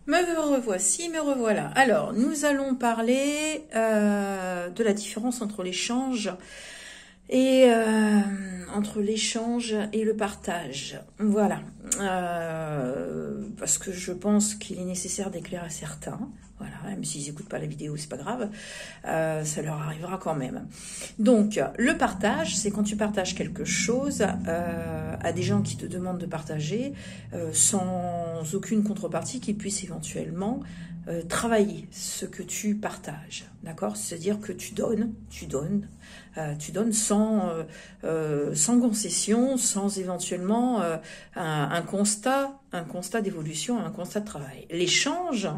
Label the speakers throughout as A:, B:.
A: Me revoici, me revoilà. Alors, nous allons parler de la différence entre l'échange et le partage. Voilà. Parce que je pense qu'il est nécessaire d'éclairer certains. Voilà, même s'ils n'écoutent pas la vidéo, c'est pas grave, ça leur arrivera quand même. Donc, le partage, c'est quand tu partages quelque chose à des gens qui te demandent de partager sans aucune contrepartie qui puisse éventuellement travailler ce que tu partages, d'accord? C'est-à-dire que tu donnes sans concession, sans éventuellement un constat d'évolution, un constat de travail. L'échange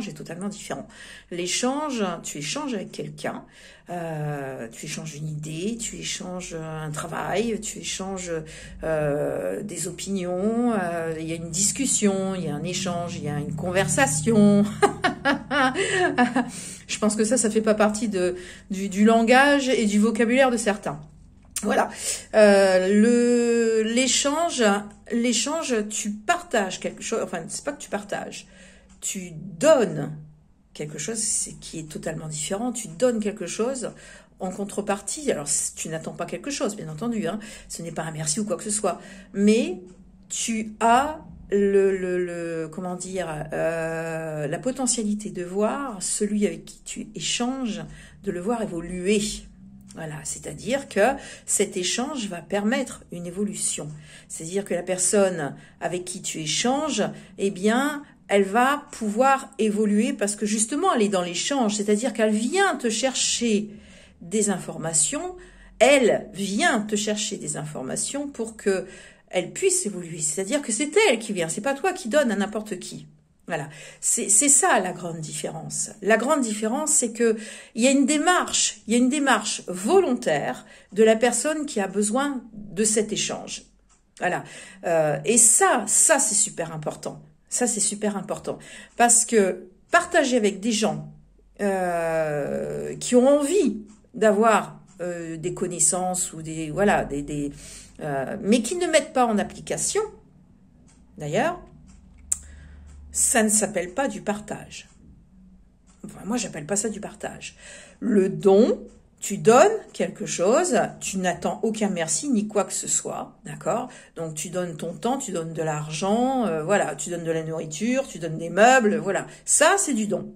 A: est totalement différent. L'échange, tu échanges avec quelqu'un, tu échanges une idée, tu échanges un travail, tu échanges des opinions, il y a une discussion, il y a un échange, il y a une conversation. Je pense que ça fait pas partie du langage et du vocabulaire de certains. Voilà. L'échange, tu partages quelque chose, enfin, c'est pas que tu partages. Tu donnes quelque chose qui est totalement différent. Tu donnes quelque chose en contrepartie. Alors, tu n'attends pas quelque chose, bien entendu. Hein. Ce n'est pas un merci ou quoi que ce soit. Mais tu as la potentialité de voir celui avec qui tu échanges, de le voir évoluer. Voilà, c'est-à-dire que cet échange va permettre une évolution. C'est-à-dire que la personne avec qui tu échanges, eh bien, elle va pouvoir évoluer parce que justement, elle est dans l'échange, c'est-à-dire qu'elle vient te chercher des informations, pour que elle puisse évoluer. C'est-à-dire que c'est elle qui vient, c'est pas toi qui donnes à n'importe qui. Voilà, c'est ça la grande différence. La grande différence, c'est que il y a une démarche volontaire de la personne qui a besoin de cet échange. Voilà, et ça c'est super important. Ça, c'est super important parce que partager avec des gens qui ont envie d'avoir des connaissances ou mais qui ne mettent pas en application, d'ailleurs, ça ne s'appelle pas du partage. Enfin, moi, j'appelle pas ça du partage. Le don, tu donnes quelque chose, tu n'attends aucun merci ni quoi que ce soit, d'accord? Donc tu donnes ton temps, tu donnes de l'argent, tu donnes de la nourriture, tu donnes des meubles, voilà. Ça, c'est du don.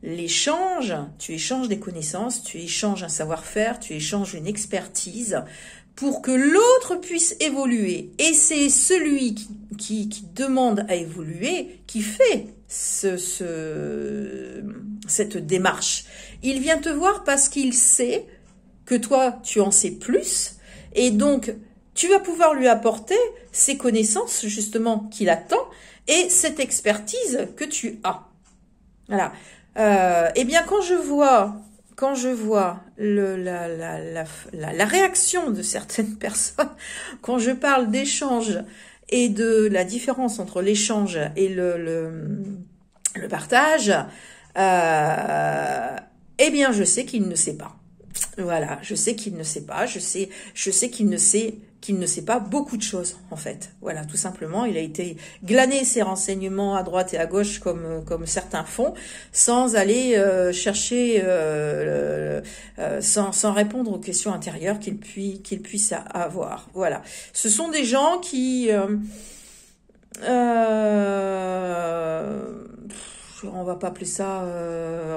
A: L'échange, tu échanges des connaissances, tu échanges un savoir-faire, tu échanges une expertise pour que l'autre puisse évoluer. Et c'est celui qui demande à évoluer qui fait cette démarche. Il vient te voir parce qu'il sait que toi, tu en sais plus. Et donc, tu vas pouvoir lui apporter ces connaissances, justement, qu'il attend et cette expertise que tu as. Voilà. Eh bien, quand je vois la réaction de certaines personnes, quand je parle d'échange et de la différence entre l'échange et le partage, eh bien, je sais qu'il ne sait pas. Voilà, je sais qu'il ne sait pas, je sais qu'il ne sait pas beaucoup de choses, en fait. Voilà, tout simplement, il a été glaner ses renseignements à droite et à gauche comme certains font, sans aller chercher, sans répondre aux questions intérieures qu'il puisse avoir. Voilà. Ce sont des gens qui on va pas appeler ça,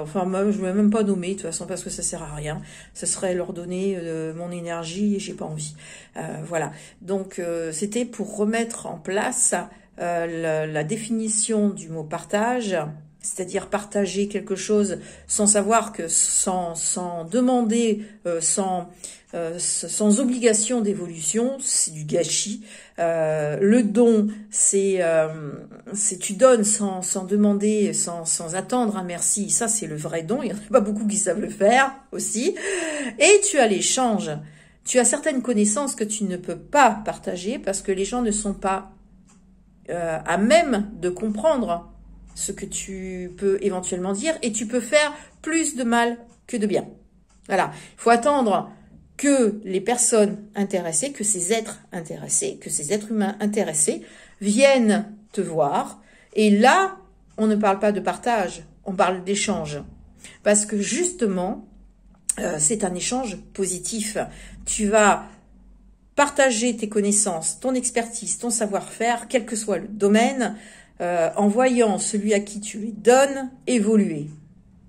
A: je vais même pas nommer de toute façon parce que ça sert à rien. Ça serait leur donner mon énergie et j'ai pas envie. Voilà. Donc c'était pour remettre en place la définition du mot partage, c'est-à-dire partager quelque chose sans savoir que sans demander, sans obligation d'évolution, c'est du gâchis. Le don, c'est tu donnes sans demander, sans attendre un merci. Ça, c'est le vrai don. Il n'y en a pas beaucoup qui savent le faire aussi. Et tu as l'échange. Tu as certaines connaissances que tu ne peux pas partager parce que les gens ne sont pas à même de comprendre ce que tu peux éventuellement dire et tu peux faire plus de mal que de bien. Voilà. Il faut attendre que les personnes intéressées, que ces êtres intéressés, que ces êtres humains intéressés viennent te voir Et là, on ne parle pas de partage, on parle d'échange. Parce que justement, c'est un échange positif. Tu vas partager tes connaissances, ton expertise, ton savoir-faire, quel que soit le domaine, en voyant celui à qui tu les donnes évoluer.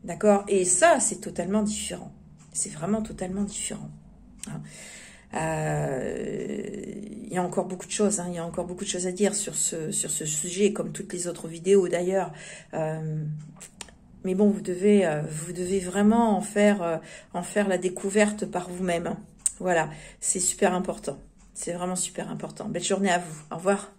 A: D'accord? Et ça, c'est totalement différent. C'est vraiment totalement différent. Hein. Il y a encore beaucoup de choses, hein, il y a encore beaucoup de choses à dire sur ce sujet, comme toutes les autres vidéos d'ailleurs. Mais bon, vous devez vraiment en faire la découverte par vous-même. Voilà, c'est super important. C'est vraiment super important. Belle journée à vous. Au revoir.